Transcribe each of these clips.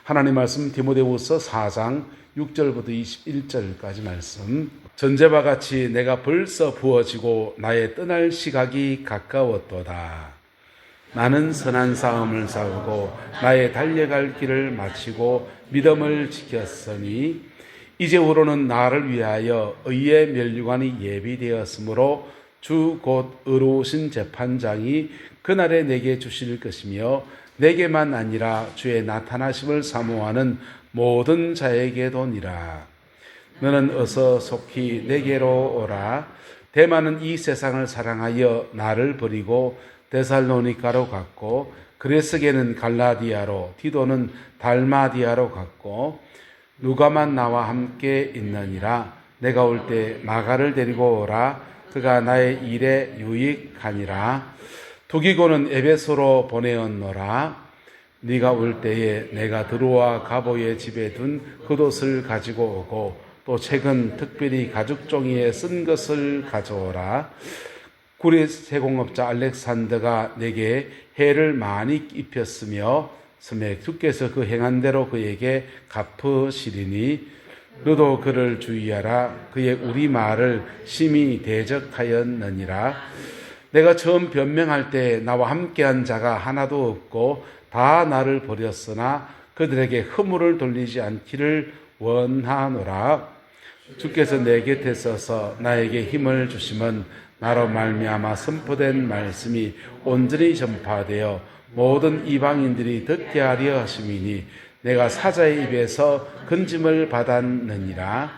하나님 말씀 디모데후서 4장 6절부터 21절까지 말씀. 전제와 같이 내가 벌써 부어지고 나의 떠날 시각이 가까웠도다. 나는 선한 싸움을 싸우고 나의 달려갈 길을 마치고 믿음을 지켰으니 이제후로는 나를 위하여 의의 면류관이 예비되었으므로 주 곧 의로우신 재판장이 그날에 내게 주실 것이며 내게만 아니라 주의 나타나심을 사모하는 모든 자에게도니라. 너는 어서 속히 내게로 오라. 데마는 이 세상을 사랑하여 나를 버리고 데살로니가로 갔고 그레스게는 갈라디아로 디도는 달마디아로 갔고 누가만 나와 함께 있느니라. 내가 올 때 마가를 데리고 오라. 그가 나의 일에 유익하니라. 두기고는 에베소로 보내었노라. 네가 올 때에 내가 드로아 가보의 집에 둔 겉옷을 가지고 오고 또 최근 특별히 가죽 종이에 쓴 것을 가져오라. 구리 세공업자 알렉산더가 내게 해를 많이 입혔으며 스맥 주께서 그 행한 대로 그에게 갚으시리니 너도 그를 주의하라. 그의 우리 말을 심히 대적하였느니라. 내가 처음 변명할 때 나와 함께한 자가 하나도 없고 다 나를 버렸으나 그들에게 허물을 돌리지 않기를 원하노라. 주께서 내 곁에 서서 나에게 힘을 주시면 나로 말미암아 선포된 말씀이 온전히 전파되어 모든 이방인들이 듣게 하려 하심이니 내가 사자의 입에서 건짐을 받았느니라.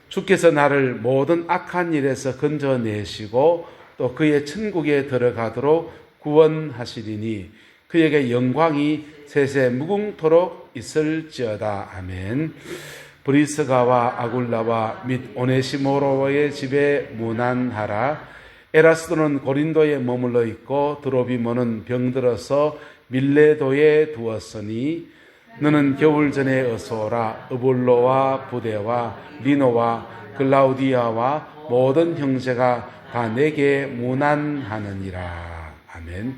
주께서 나를 모든 악한 일에서 건져내시고 또 그의 천국에 들어가도록 구원하시리니 그에게 영광이 세세 무궁토록 있을지어다. 아멘. 브리스가와 아굴라와 및 오네시모로의 집에 문안하라. 에라스도는 고린도에 머물러 있고 드로비모는 병들어서 밀레도에 두었으니 너는 겨울 전에 어서 오라. 어볼로와 부데와 리노와 글라우디아와 모든 형제가 다 내게 문안하느니라. 아멘.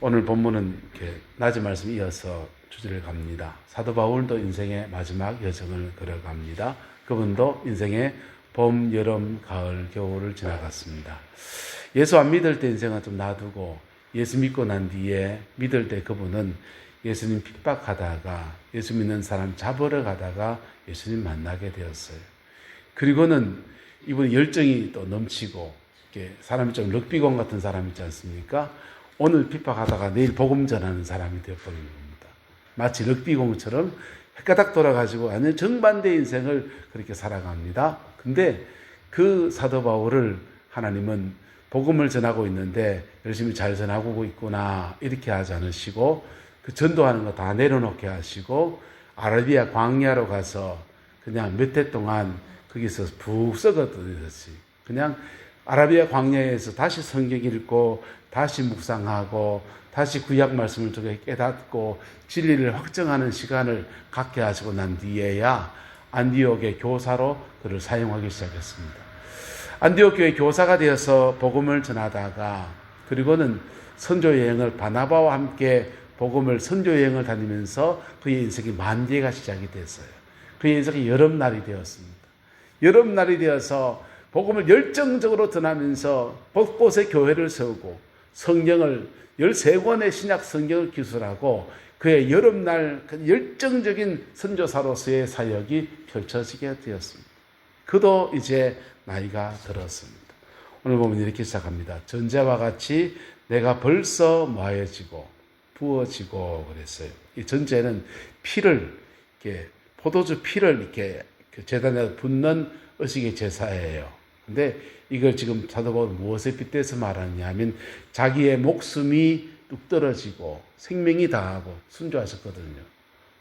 오늘 본문은 이렇게 낮은 말씀 이어서 주제를 갑니다. 사도 바울도 인생의 마지막 여정을 걸어갑니다. 그분도 인생의 봄, 여름, 가을, 겨울을 지나갔습니다. 예수 안 믿을 때 인생을 좀 놔두고 예수 믿고 난 뒤에 믿을 때 그분은 예수님 핍박하다가 예수 믿는 사람 잡으러 가다가 예수님 만나게 되었어요. 그리고는 이분이 열정이 또 넘치고 이렇게 사람이 좀 럭비공 같은 사람 있지 않습니까? 오늘 핍박하다가 내일 복음 전하는 사람이 되어버리는 겁니다. 마치 럭비공처럼 헷가닥 돌아가지고 완전 정반대 인생을 그렇게 살아갑니다. 근데 그 사도 바울을 하나님은 복음을 전하고 있는데 열심히 잘 전하고 있구나 이렇게 하지 않으시고 그 전도하는 거 다 내려놓게 하시고 아라비아 광야로 가서 그냥 몇 해 동안 거기서 푹 썩어들었지. 그냥 아라비아 광야에서 다시 성경 읽고 다시 묵상하고 다시 구약 말씀을 통해 깨닫고 진리를 확정하는 시간을 갖게 하시고 난 뒤에야 안디옥의 교사로 그를 사용하기 시작했습니다. 안디옥 교회 교사가 되어서 복음을 전하다가 그리고는 선교 여행을 바나바와 함께 복음을 선교 여행을 다니면서 그의 인생이 만개가 시작이 됐어요. 그의 인생이 여름날이 되었습니다. 여름날이 되어서 복음을 열정적으로 전하면서 곳곳에 교회를 세우고 성경을 13권의 신약 성경을 기술하고 그의 여름날 열정적인 선교사로서의 사역이 펼쳐지게 되었습니다. 그도 이제 나이가 들었습니다. 오늘 보면 이렇게 시작합니다. 전제와 같이 내가 벌써 마해지고 부어지고 그랬어요. 이 전제는 피를 이렇게 포도주 피를 이렇게 제단에 붓는 의식의 제사예요. 근데 이걸 지금 사도 바울은 무엇에 빗대서 말하느냐면 자기의 목숨이 뚝 떨어지고 생명이 다하고 순교하셨거든요.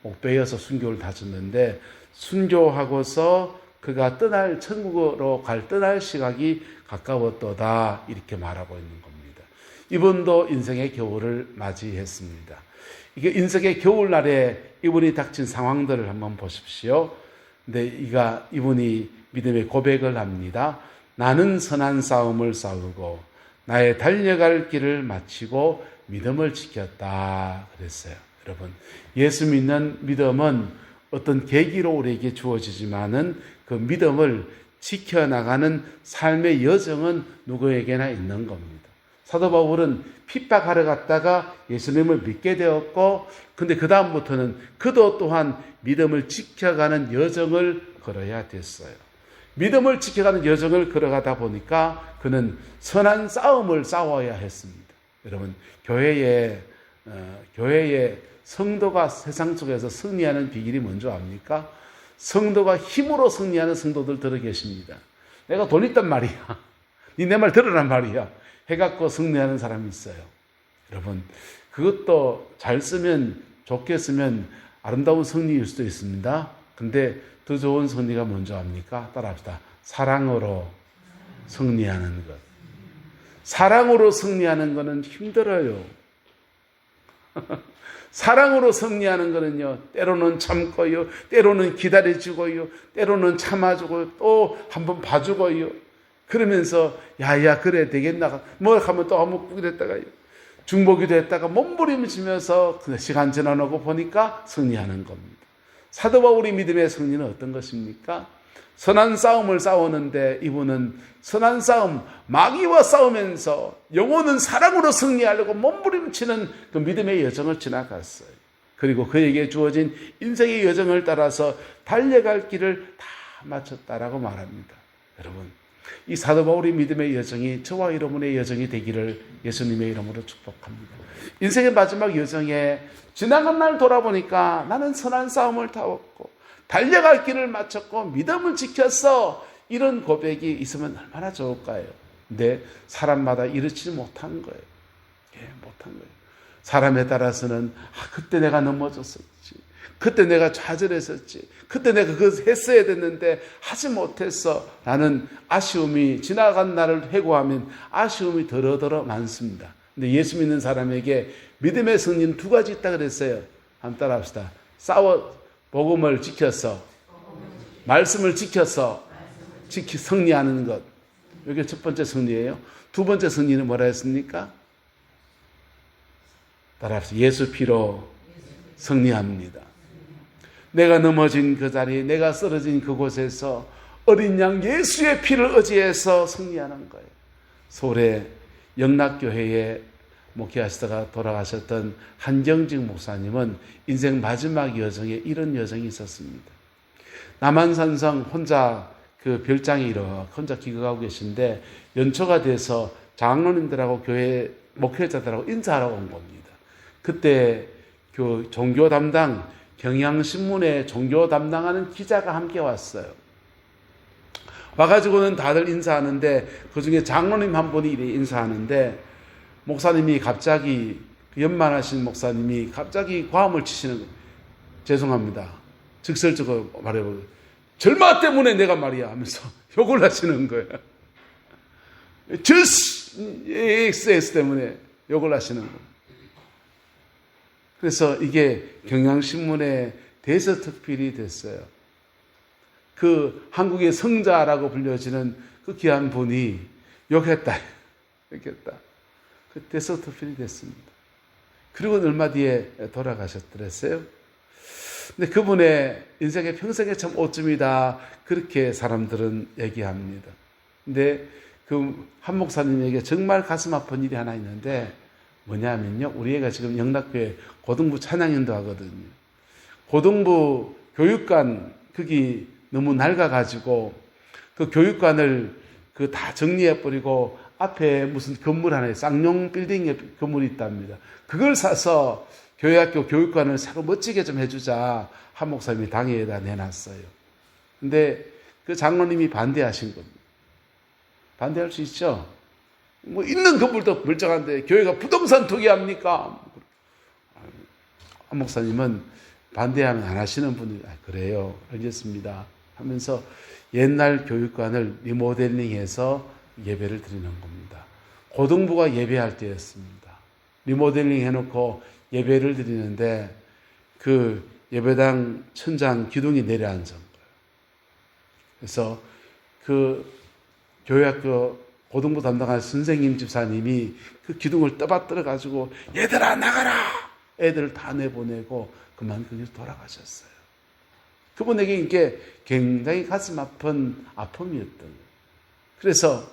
목 베어서 순교를 다쳤는데 순교하고서 그가 떠날 천국으로 떠날 시각이 가까웠도다 이렇게 말하고 있는 겁니다. 이분도 인생의 겨울을 맞이했습니다. 이게 인생의 겨울날에 이분이 닥친 상황들을 한번 보십시오. 근데 이분이 믿음의 고백을 합니다. 나는 선한 싸움을 싸우고 나의 달려갈 길을 마치고 믿음을 지켰다 그랬어요. 여러분, 예수 믿는 믿음은 어떤 계기로 우리에게 주어지지만은 그 믿음을 지켜나가는 삶의 여정은 누구에게나 있는 겁니다. 사도 바울은 핍박하러 갔다가 예수님을 믿게 되었고, 근데 그 다음부터는 그도 또한 믿음을 지켜가는 여정을 걸어야 됐어요. 믿음을 지켜가는 여정을 걸어가다 보니까 그는 선한 싸움을 싸워야 했습니다. 여러분, 교회에 성도가 세상 속에서 승리하는 비결이 뭔지 압니까? 성도가 힘으로 승리하는 성도들 들어 계십니다. 내가 돈 있단 말이야. 니 내 말 들으란 말이야. 해갖고 승리하는 사람이 있어요. 여러분, 그것도 잘 쓰면, 좋게 쓰면 아름다운 승리일 수도 있습니다. 근데 더 좋은 승리가 뭔지 압니까? 따라합시다. 사랑으로 승리하는 것. 사랑으로 승리하는 것은 힘들어요. 사랑으로 승리하는 거는요, 때로는 참고요, 때로는 기다려주고요, 때로는 참아주고, 또 한번 봐주고요. 그러면서, 야야, 그래, 되겠나. 뭐 하면 또 한번 그랬다가요. 중보기도 했다가 몸부림치면서 시간 지나고 보니까 승리하는 겁니다. 사도 바울의 믿음의 승리는 어떤 것입니까? 선한 싸움을 싸우는데 이분은 선한 싸움, 마귀와 싸우면서 영혼은 사랑으로 승리하려고 몸부림치는 그 믿음의 여정을 지나갔어요. 그리고 그에게 주어진 인생의 여정을 따라서 달려갈 길을 다 마쳤다라고 말합니다. 여러분, 이 사도 바울의 믿음의 여정이 저와 여러분의 여정이 되기를 예수님의 이름으로 축복합니다. 인생의 마지막 여정에 지나간 날 돌아보니까 나는 선한 싸움을 싸웠고 달려갈 길을 마쳤고 믿음을 지켰어. 이런 고백이 있으면 얼마나 좋을까요? 근데 사람마다 이렇지 못한 거예요. 못한 거예요. 사람에 따라서는 그때 내가 넘어졌었지. 그때 내가 좌절했었지. 그때 내가 그것을 했어야 됐는데 하지 못했어. 라는 아쉬움이 지나간 날을 회고하면 아쉬움이 더러더러 많습니다. 근데 예수 믿는 사람에게 믿음의 승리는 두 가지 있다 그랬어요. 한번 따라합시다. 복음을 지켜서, 말씀을 지켜서 승리하는 것. 이게 첫 번째 승리예요. 두 번째 승리는 뭐라 했습니까? 따라합시다. 예수 피로 승리합니다. 내가 넘어진 그 자리, 내가 쓰러진 그곳에서 어린 양 예수의 피를 의지해서 승리하는 거예요. 서울의 영락교회에 목회하시다가 돌아가셨던 한경직 목사님은 인생 마지막 여정에 이런 여정이 있었습니다. 남한산성 혼자 그 별장에 이렇게 혼자 기거하고 계신데 연초가 돼서 장로님들하고 교회 목회자들하고 인사하러 온 겁니다. 그때 그 종교 담당, 경향신문의 종교 담당하는 기자가 함께 왔어요. 와가지고는 다들 인사하는데 그중에 장로님 한 분이 인사하는데 목사님이 갑자기, 연만하신 목사님이 갑자기 과음을 치시는 거예요. 죄송합니다. 직설적으로 말해보고 절마 때문에 내가 말이야 하면서 욕을 하시는 거예요. XS 때문에 욕을 하시는 거예요. 그래서 이게 경향신문의 대서특필이 됐어요. 그 한국의 성자라고 불려지는 그 귀한 분이 욕했다. 그 대서특필이 됐습니다. 그리고 얼마 뒤에 돌아가셨더랬어요. 근데 그분의 인생의 평생의 참 오점이다. 그렇게 사람들은 얘기합니다. 근데 그 한 목사님에게 정말 가슴 아픈 일이 하나 있는데 뭐냐면요. 우리 애가 지금 영락교회 고등부 찬양인도 하거든요. 고등부 교육관 거기 너무 낡아가지고 그 교육관을 그 다 정리해버리고 앞에 무슨 건물 하나에 쌍용 빌딩에 건물이 있답니다. 그걸 사서 교회학교 교육관을 새로 멋지게 좀 해주자 한 목사님이 당회에다 내놨어요. 근데 그 장로님이 반대하신 겁니다. 반대할 수 있죠? 뭐 있는 건물도 멀쩡한데 교회가 부동산 투기합니까? 한 목사님은 반대하면 안 하시는 분이 그래요. 알겠습니다. 하면서 옛날 교육관을 리모델링해서 예배를 드리는 겁니다. 고등부가 예배할 때였습니다. 리모델링 해놓고 예배를 드리는데 그 예배당 천장 기둥이 내려앉은 거예요. 그래서 그 교회학교 고등부 담당한 선생님 집사님이 그 기둥을 떠받들어 가지고 얘들아 나가라! 애들 다 내보내고 그만 그 길 돌아가셨어요. 그분에게 이게 굉장히 가슴 아픈 아픔이었던 거예요. 그래서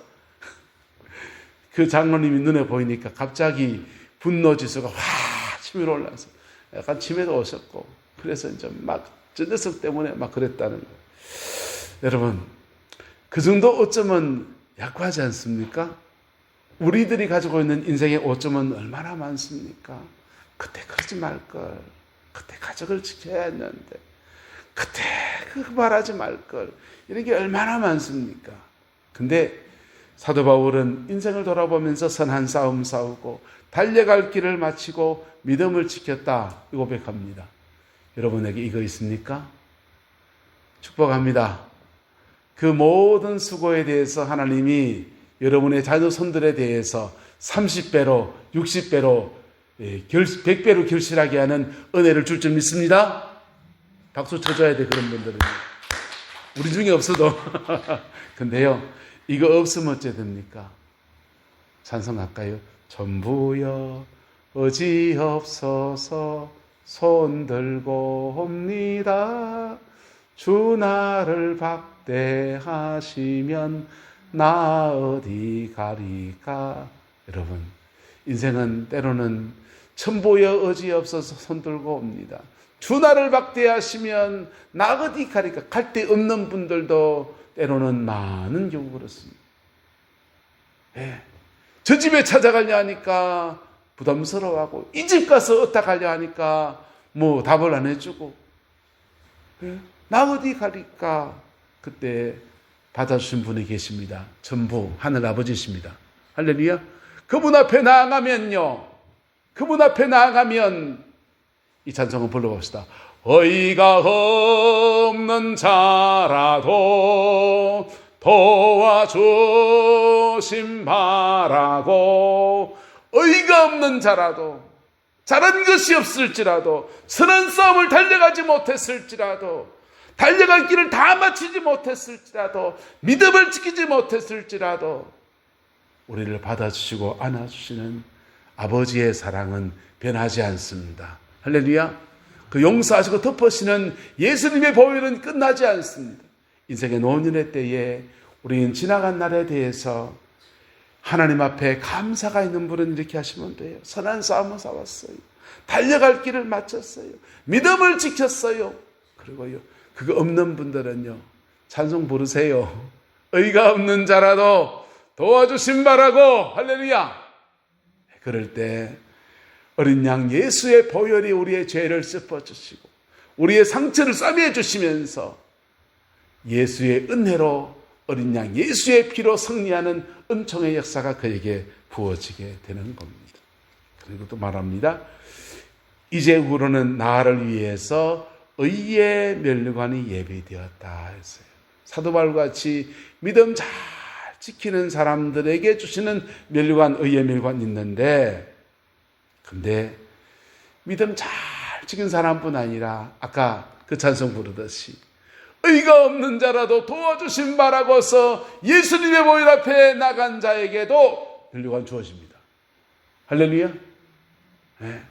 그 장로님이 눈에 보이니까 갑자기 분노지수가 확 치밀어 올라서 약간 치매도 오셨고, 그래서 이제 막 저 녀석 때문에 막 그랬다는 거예요. 여러분, 그 정도 오점은 약하지 않습니까? 우리들이 가지고 있는 인생의 오점은 얼마나 많습니까? 그때 그러지 말걸, 그때 가족을 지켜야 했는데, 그때 그 말하지 말걸, 이런 게 얼마나 많습니까? 근데 사도 바울은 인생을 돌아보면서 선한 싸움 싸우고 달려갈 길을 마치고 믿음을 지켰다, 고백합니다. 여러분에게 이거 있습니까? 축복합니다. 그 모든 수고에 대해서 하나님이 여러분의 자녀손들에 대해서 30배로 60배로 100배로 결실하게 하는 은혜를 줄 줄 믿습니다. 박수 쳐줘야 돼, 그런 분들은. 우리 중에 없어도. 근데요, 이거 없으면 어째 됩니까? 찬송할까요? 전부여 어지없어서 손 들고 옵니다. 주 나를 박대하시면 나 어디 가리까. 여러분, 인생은 때로는 천보여 어지없어서 손 들고 옵니다. 주 나를 박대하시면 나 어디 가리까. 갈 데 없는 분들도 때로는 많은 경우 그렇습니다. 예. 저 집에 찾아가려 하니까 부담스러워하고, 이 집 가서 어떡하려 하니까 뭐 답을 안 해주고, 예. 나 어디 가리까. 그때 받아주신 분이 계십니다. 전부 하늘 아버지십니다. 할렐루야. 그분 앞에 나아가면요, 그분 앞에 나아가면 이 찬송을 불러봅시다. 어이가 없는 자라도 도와주심 바라고, 어이가 없는 자라도, 잘한 것이 없을지라도, 선한 싸움을 달려가지 못했을지라도, 달려갈 길을 다 마치지 못했을지라도, 믿음을 지키지 못했을지라도 우리를 받아주시고 안아주시는 아버지의 사랑은 변하지 않습니다. 할렐루야. 그 용서하시고 덮으시는 예수님의 보혈은 끝나지 않습니다. 인생의 노년의 때에 우리는 지나간 날에 대해서 하나님 앞에 감사가 있는 분은 이렇게 하시면 돼요. 선한 싸움을 싸웠어요. 달려갈 길을 마쳤어요. 믿음을 지켰어요. 그리고요, 그거 없는 분들은요, 찬송 부르세요. 의가 없는 자라도 도와주신 바라고. 할렐루야. 그럴 때 어린 양 예수의 보혈이 우리의 죄를 씻어주시고 우리의 상처를 싸매어 주시면서 예수의 은혜로 어린 양 예수의 피로 승리하는 은총의 역사가 그에게 부어지게 되는 겁니다. 그리고 또 말합니다. 이제후로는 나를 위해서 의의 면류관이 예비되었다 했어요. 사도 바울과 같이 믿음 잘 지키는 사람들에게 주시는 면류관, 의의 면류관이 있는데, 근데 믿음 잘 지킨 사람뿐 아니라 아까 그 찬송 부르듯이 의가 없는 자라도 도와주신 바라고서 예수님의 보혈 앞에 나간 자에게도 면류관 주어집니다. 할렐루야. 네.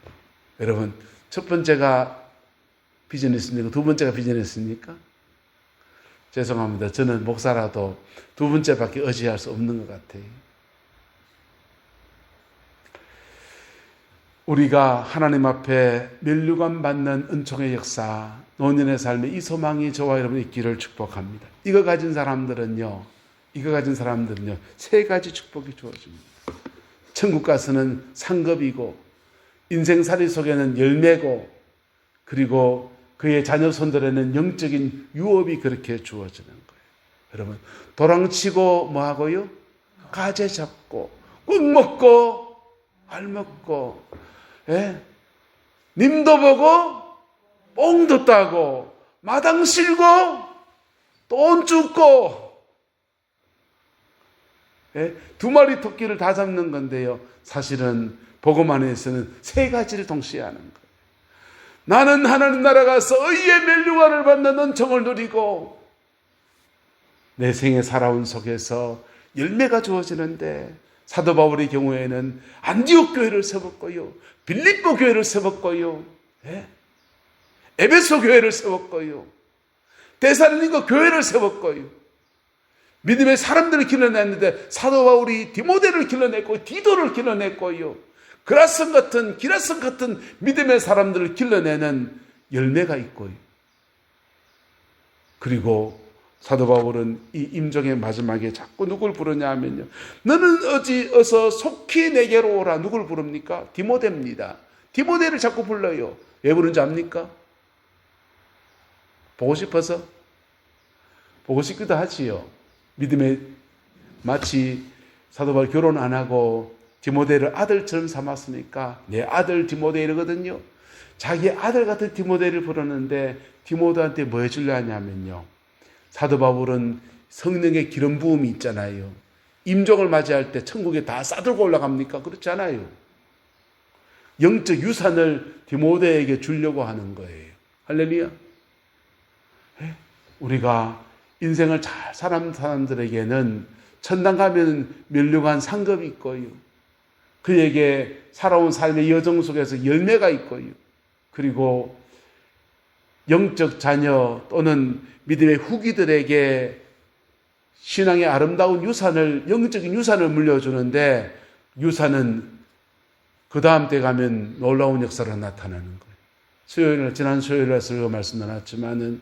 여러분, 첫 번째가 비즈니스입니까? 두 번째가 비즈니스입니까? 죄송합니다. 저는 목사라도 두 번째밖에 의지할 수 없는 것 같아요. 우리가 하나님 앞에 면류관 받는 은총의 역사, 노년의 삶에 이 소망이 저와 여러분 있기를 축복합니다. 이거 가진 사람들은요, 세 가지 축복이 주어집니다. 천국 가서는 상급이고, 인생살이 속에는 열매고, 그리고 그의 자녀 손들에는 영적인 유업이 그렇게 주어지는 거예요. 여러분, 도랑치고 뭐 하고요? 가재 잡고, 꿀 먹고, 알 먹고, 예? 님도 보고, 뽕도 따고, 마당 실고, 돈 줍고, 예? 두 마리 토끼를 다 잡는 건데요. 사실은 복음 안에서는 세 가지를 동시에 하는 거예요. 나는 하나님 나라 가서 의의 면류관을 받는 은총을 누리고 내 생에 살아온 속에서 열매가 주어지는데 사도 바울의 경우에는 안디옥 교회를 세웠고요, 빌립보 교회를 세웠고요, 에베소 교회를 세웠고요, 데살로니가 교회를 세웠고요, 믿음의 사람들을 길러냈는데 사도 바울이 디모데를 길러냈고 디도를 길러냈고요, 기라성 같은 믿음의 사람들을 길러내는 열매가 있고요. 그리고 사도 바울은 이 임종의 마지막에 자꾸 누굴 부르냐 하면요, 너는 어서 속히 내게로 오라. 누굴 부릅니까? 디모데입니다. 디모데를 자꾸 불러요. 왜 부른지 압니까? 보고 싶어서? 보고 싶기도 하지요. 믿음의, 마치 사도 바울 결혼 안 하고 디모데를 아들처럼 삼았으니까 내 아들 디모데 이러거든요. 자기 아들 같은 디모데를 부르는데 디모데한테 뭐 해주려 하냐면요, 사도 바울은 성령의 기름 부음이 있잖아요. 임종을 맞이할 때 천국에 다 싸들고 올라갑니까? 그렇지 않아요. 영적 유산을 디모데에게 주려고 하는 거예요. 할렐루야. 우리가 인생을 잘 사는 사람들에게는 천당 가면 멸류관 상급이 있고요, 그에게 살아온 삶의 여정 속에서 열매가 있고요, 그리고 영적 자녀 또는 믿음의 후기들에게 신앙의 아름다운 유산을, 영적인 유산을 물려주는데, 유산은 그 다음 때 가면 놀라운 역사로 나타나는 거예요. 지난 수요일에 말씀 나눴지만은,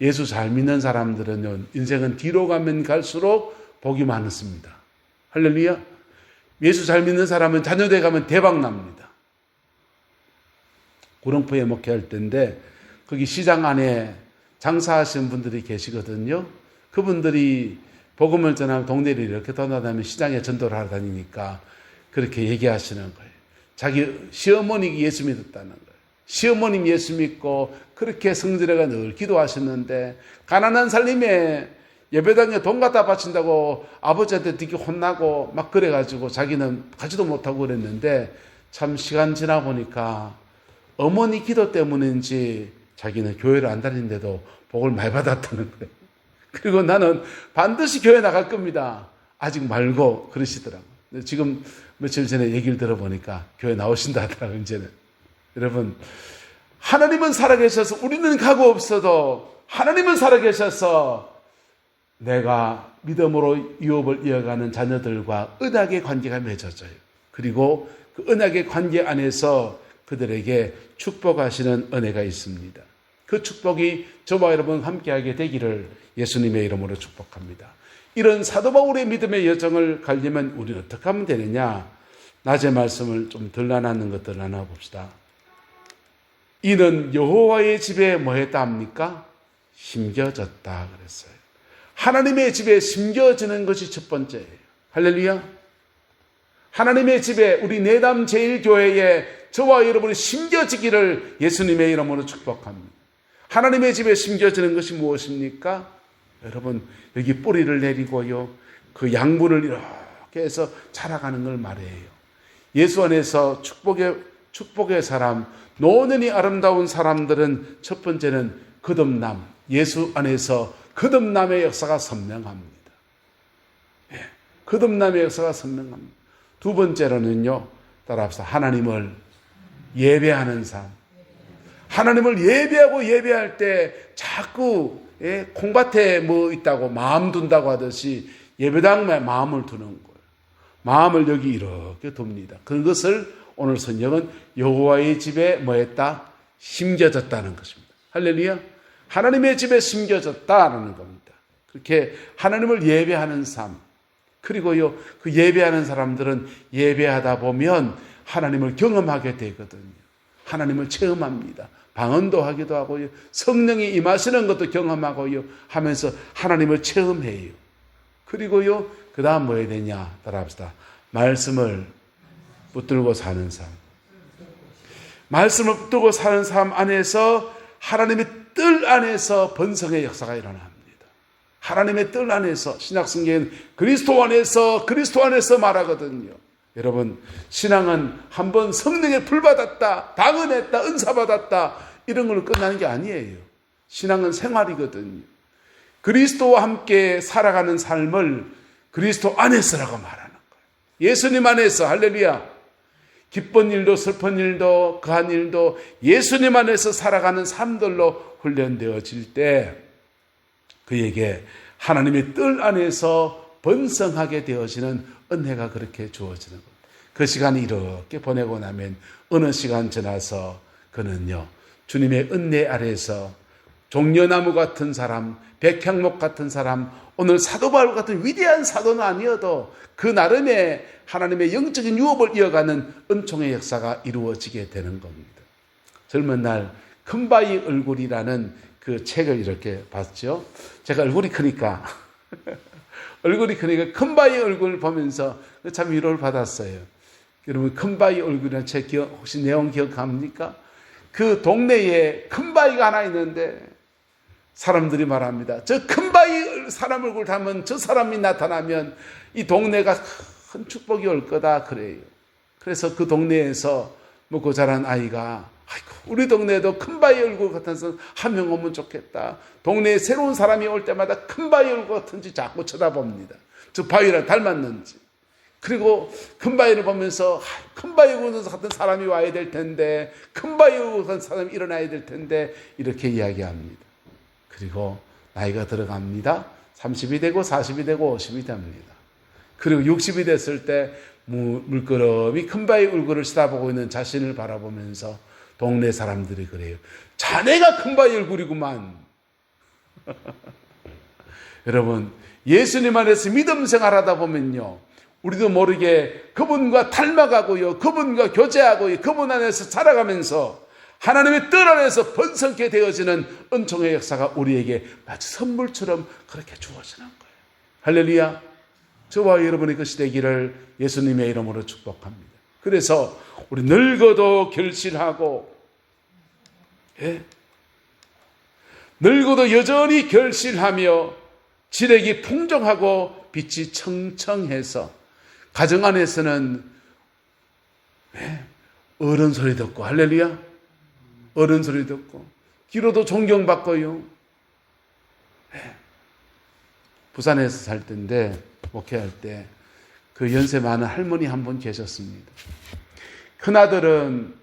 예수 잘 믿는 사람들은 인생은 뒤로 가면 갈수록 복이 많습니다. 할렐루야. 예수 잘 믿는 사람은 자녀돼 가면 대박 납니다. 구릉포에 목회할 때인데 거기 시장 안에 장사하시는 분들이 계시거든요. 그분들이 복음을 전하면 동네를 이렇게 돌아다니면 시장에 전도를 하러 다니니까 그렇게 얘기하시는 거예요. 자기 시어머니가 예수 믿었다는 거예요. 시어머님 예수 믿고 그렇게 성전에가 늘 기도하셨는데 가난한 살림에 예배당에 돈 갖다 바친다고 아버지한테 되게 혼나고 막 그래가지고 자기는 가지도 못하고 그랬는데, 참 시간 지나 보니까 어머니 기도 때문인지 자기는 교회를 안 다니는데도 복을 많이 받았다는 거예요. 그리고 나는 반드시 교회 나갈 겁니다. 아직 말고 그러시더라고요. 지금 며칠 전에 얘기를 들어보니까 교회 나오신다 하더라고요, 이제는. 여러분, 하나님은 살아계셔서 우리는 가고 없어도 하나님은 살아계셔서 내가 믿음으로 유업을 이어가는 자녀들과 언약의 관계가 맺어져요. 그리고 그 언약의 관계 안에서 그들에게 축복하시는 은혜가 있습니다. 그 축복이 저와 여러분 함께하게 되기를 예수님의 이름으로 축복합니다. 이런 사도 바울의 믿음의 여정을 가려면 우리는 어떻게 하면 되느냐? 낮의 말씀을 좀 덜 나누는 것들 나눠봅시다. 이는 여호와의 집에 뭐 했다 합니까? 심겨졌다 그랬어요. 하나님의 집에 심겨지는 것이 첫 번째예요. 할렐루야. 하나님의 집에, 우리 내담 제일교회에 저와 여러분이 심겨지기를 예수님의 이름으로 축복합니다. 하나님의 집에 심겨지는 것이 무엇입니까? 여러분, 여기 뿌리를 내리고요, 그 양분을 이렇게 해서 자라가는 걸 말해요. 예수 안에서 축복의 사람, 노년이 아름다운 사람들은 첫 번째는 거듭남, 예수 안에서 거듭남의 역사가 선명합니다. 거듭남의 역사가 선명합니다. 두 번째로는요, 따라합시다. 하나님을 예배하는 삶. 하나님을 예배하고 예배할 때 자꾸 콩밭에 뭐 있다고 마음 둔다고 하듯이 예배당에 마음을 두는 거예요. 마음을 여기 이렇게 둡니다. 그것을 오늘 성경은 여호와의 집에 뭐 했다? 심겨졌다는 것입니다. 할렐루야. 하나님의 집에 심겨졌다라는 겁니다. 그렇게 하나님을 예배하는 삶. 그리고요, 그 예배하는 사람들은 예배하다 보면 하나님을 경험하게 되거든요. 하나님을 체험합니다. 방언도 하기도 하고요, 성령이 임하시는 것도 경험하고요 하면서 하나님을 체험해요. 그리고요, 그 다음 뭐 해야 되냐? 따라합시다. 말씀을 붙들고 사는 삶. 말씀을 붙들고 사는 삶 안에서 하나님의 뜰 안에서 번성의 역사가 일어납니다. 하나님의 뜰 안에서, 신약성경에는 그리스도 안에서 말하거든요. 여러분, 신앙은 한번 성령에 불받았다, 방언했다, 은사받았다, 이런 걸로 끝나는 게 아니에요. 신앙은 생활이거든요. 그리스도와 함께 살아가는 삶을 그리스도 안에서라고 말하는 거예요. 예수님 안에서, 할렐루야, 기쁜 일도 슬픈 일도 거한 일도 예수님 안에서 살아가는 삶들로 훈련되어질 때 그에게 하나님의 뜰 안에서 번성하게 되어지는 은혜가 그렇게 주어지는 겁니다. 그 시간이 이렇게 보내고 나면 어느 시간 지나서 그는요, 주님의 은혜 아래에서 종려나무 같은 사람, 백향목 같은 사람, 오늘 사도 바울 같은 위대한 사도는 아니어도 그 나름의 하나님의 영적인 유업을 이어가는 은총의 역사가 이루어지게 되는 겁니다. 젊은 날 큰바위 얼굴이라는 그 책을 이렇게 봤죠. 제가 얼굴이 크니까 큰바위 얼굴을 보면서 참 위로를 받았어요. 여러분, 큰바위 얼굴이라는 책 혹시 내용 기억합니까? 그 동네에 큰바위가 하나 있는데 사람들이 말합니다. 저 큰바위 사람 얼굴 닮은 저 사람이 나타나면 이 동네가 큰 축복이 올 거다 그래요. 그래서 그 동네에서 먹고 자란 아이가, 아이고, 우리 동네에도 큰바위 얼굴 같은 사람 한 명 오면 좋겠다. 동네에 새로운 사람이 올 때마다 큰바위 얼굴 같은지 자꾸 쳐다봅니다. 저 바위랑 닮았는지. 그리고 큰바위를 보면서 큰바위 얼굴 같은 사람이 와야 될 텐데, 큰바위 얼굴 같은 사람이 일어나야 될 텐데, 이렇게 이야기합니다. 그리고 나이가 들어갑니다. 30이 되고 40이 되고 50이 됩니다. 그리고 60이 됐을 때 물끄러미 큰바위 얼굴을 쳐다보고 있는 자신을 바라보면서 동네 사람들이 그래요. 자네가 큰바위 얼굴이구만. 여러분, 예수님 안에서 믿음 생활하다 보면요, 우리도 모르게 그분과 닮아가고요, 그분과 교제하고요, 그분 안에서 자라가면서 하나님의 뜰 안에서 번성케 되어지는 은총의 역사가 우리에게 마치 선물처럼 그렇게 주어지는 거예요. 할렐루야. 저와 여러분의 것이 되기를 예수님의 이름으로 축복합니다. 그래서 우리 늙어도 결실하고, 늙어도 여전히 결실하며 지력이 풍족하고 빛이 청청해서 가정 안에서는 어른 소리 듣고, 할렐루야, 어른 소리 듣고 기로도 존경받고요. 부산에서 살 때인데, 목회할 때 그 연세 많은 할머니 한 분 계셨습니다. 큰아들은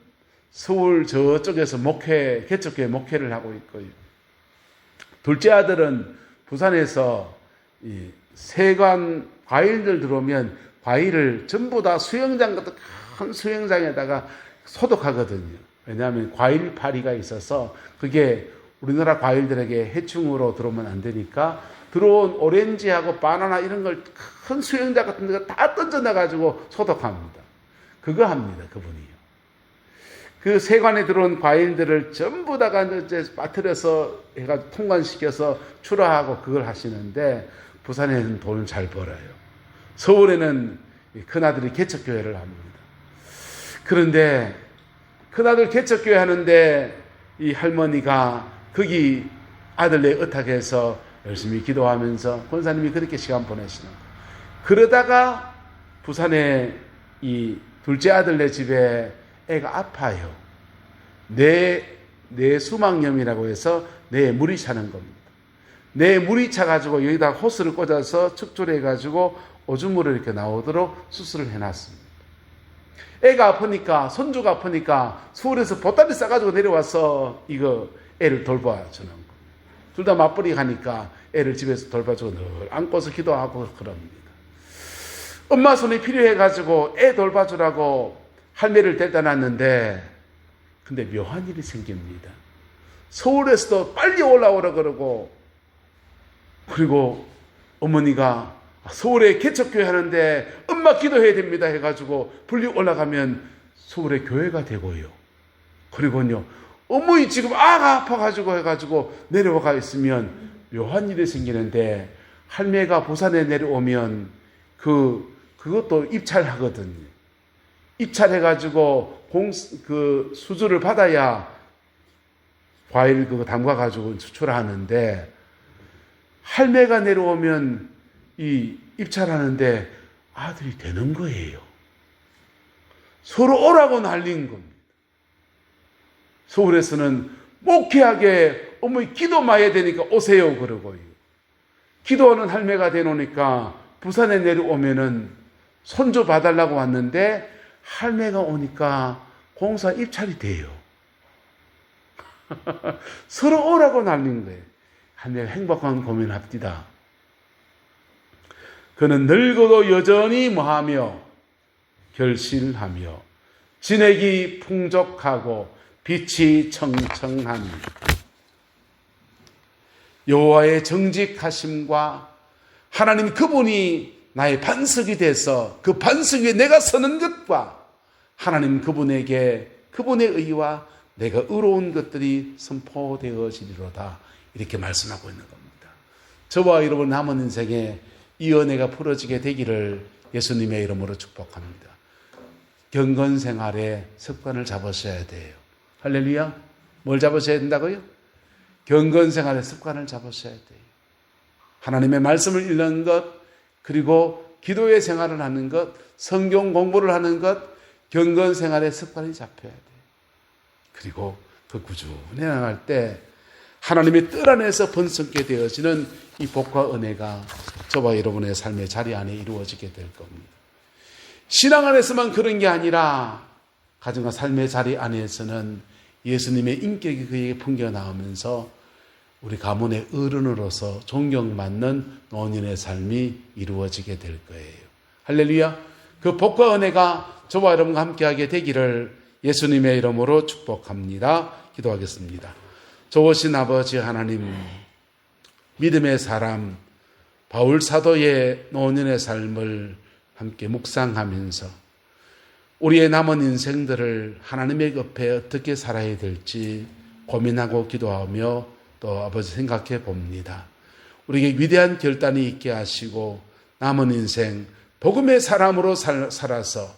서울 저쪽에서 개척교회 목회를 하고 있고요. 둘째 아들은 부산에서 이 세관 과일들 들어오면 과일을 전부 다 수영장 같은 큰 수영장에다가 소독하거든요. 왜냐하면 과일 파리가 있어서 그게 우리나라 과일들에게 해충으로 들어오면 안 되니까 들어온 오렌지하고 바나나 이런 걸 큰 수영장 같은 데 다 던져놔가지고 소독합니다. 그거 합니다, 그분이요. 그 세관에 들어온 과일들을 전부 다가 이제 빠뜨려서 해가지고 통관시켜서 출하하고 그걸 하시는데, 부산에는 돈을 잘 벌어요. 서울에는 큰아들이 개척교회를 합니다. 그런데 큰아들 개척교회 하는데 이 할머니가 거기 아들네 의탁해서 열심히 기도하면서 권사님이 그렇게 시간 보내시는 거예요. 그러다가 부산에 이 둘째 아들네 집에 애가 아파요. 뇌 수막염이라고 해서 뇌에 물이 차는 겁니다. 뇌에 물이 차가지고 여기다 호스를 꽂아서 축조해가지고 오줌물을 이렇게 나오도록 수술을 해놨습니다. 애가 아프니까, 손주가 아프니까 서울에서 보따리 싸가지고 내려와서 이거 애를 돌봐주는 거예요. 둘 다 맞벌이 가니까 애를 집에서 돌봐주고 늘 안고서 기도하고 그럽니다. 엄마 손이 필요해가지고 애 돌봐주라고 할매를 데려다 놨는데, 근데 묘한 일이 생깁니다. 서울에서도 빨리 올라오라 그러고, 그리고 어머니가 서울에 개척교회 하는데 엄마 기도해야 됩니다 해가지고 불리 올라가면 서울에 교회가 되고요. 그리고요, 어머니 지금 아가 아파가지고 해가지고 내려와 있으면 묘한 일이 생기는데, 할매가 부산에 내려오면 그것도 입찰하거든요. 입찰해가지고 그 수주를 받아야 과일 그거 담가가지고 수출하는데, 할매가 내려오면 이 입찰하는데 아들이 되는 거예요. 서로 오라고 난린 겁니다. 서울에서는 목회하게 어머니 기도만 해야 되니까 오세요 그러고요. 기도하는 할매가 되노니까 부산에 내려오면은 손주 봐달라고 왔는데 할매가 오니까 공사 입찰이 돼요. 서로 오라고 날린 거예요. 할매가 행복한 고민합디다. 그는 늙어도 여전히 뭐하며 결실하며 진액이 풍족하고 빛이 청청하니 여호와의 정직하심과 하나님 그분이 나의 반석이 돼서 그 반석 위에 내가 서는 것과 하나님 그분에게 그분의 의와 내가 의로운 것들이 선포되어지리로다 이렇게 말씀하고 있는 겁니다. 저와 여러분 남은 인생에 이 은혜가 풀어지게 되기를 예수님의 이름으로 축복합니다. 경건생활의 습관을 잡으셔야 돼요. 할렐루야. 뭘 잡으셔야 된다고요? 경건생활의 습관을 잡으셔야 돼요. 하나님의 말씀을 읽는 것, 그리고 기도의 생활을 하는 것, 성경 공부를 하는 것, 경건생활의 습관이 잡혀야 돼요. 그리고 그 꾸준히 나갈 때 하나님의 뜰 안에서 번성게 되어지는 이 복과 은혜가 저와 여러분의 삶의 자리 안에 이루어지게 될 겁니다. 신앙 안에서만 그런 게 아니라 가정과 삶의 자리 안에서는 예수님의 인격이 그에게 풍겨나오면서 우리 가문의 어른으로서 존경받는 노년의 삶이 이루어지게 될 거예요. 할렐루야. 그 복과 은혜가 저와 여러분과 함께하게 되기를 예수님의 이름으로 축복합니다. 기도하겠습니다. 좋으신 아버지 하나님, 믿음의 사람 바울 사도의 노년의 삶을 함께 묵상하면서 우리의 남은 인생들을 하나님의 옆에 어떻게 살아야 될지 고민하고 기도하며 또 아버지 생각해 봅니다. 우리에게 위대한 결단이 있게 하시고 남은 인생 복음의 사람으로 살아서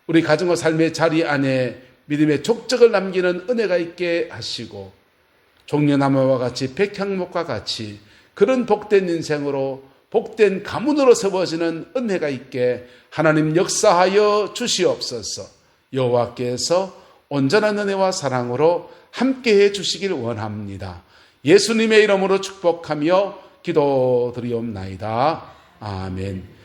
우리 가정과 삶의 자리 안에 믿음의 족적을 남기는 은혜가 있게 하시고 종려나무와 같이 백향목과 같이 그런 복된 인생으로 복된 가문으로 세워지는 은혜가 있게 하나님 역사하여 주시옵소서. 여호와께서 온전한 은혜와 사랑으로 함께해 주시길 원합니다. 예수님의 이름으로 축복하며 기도드리옵나이다. 아멘.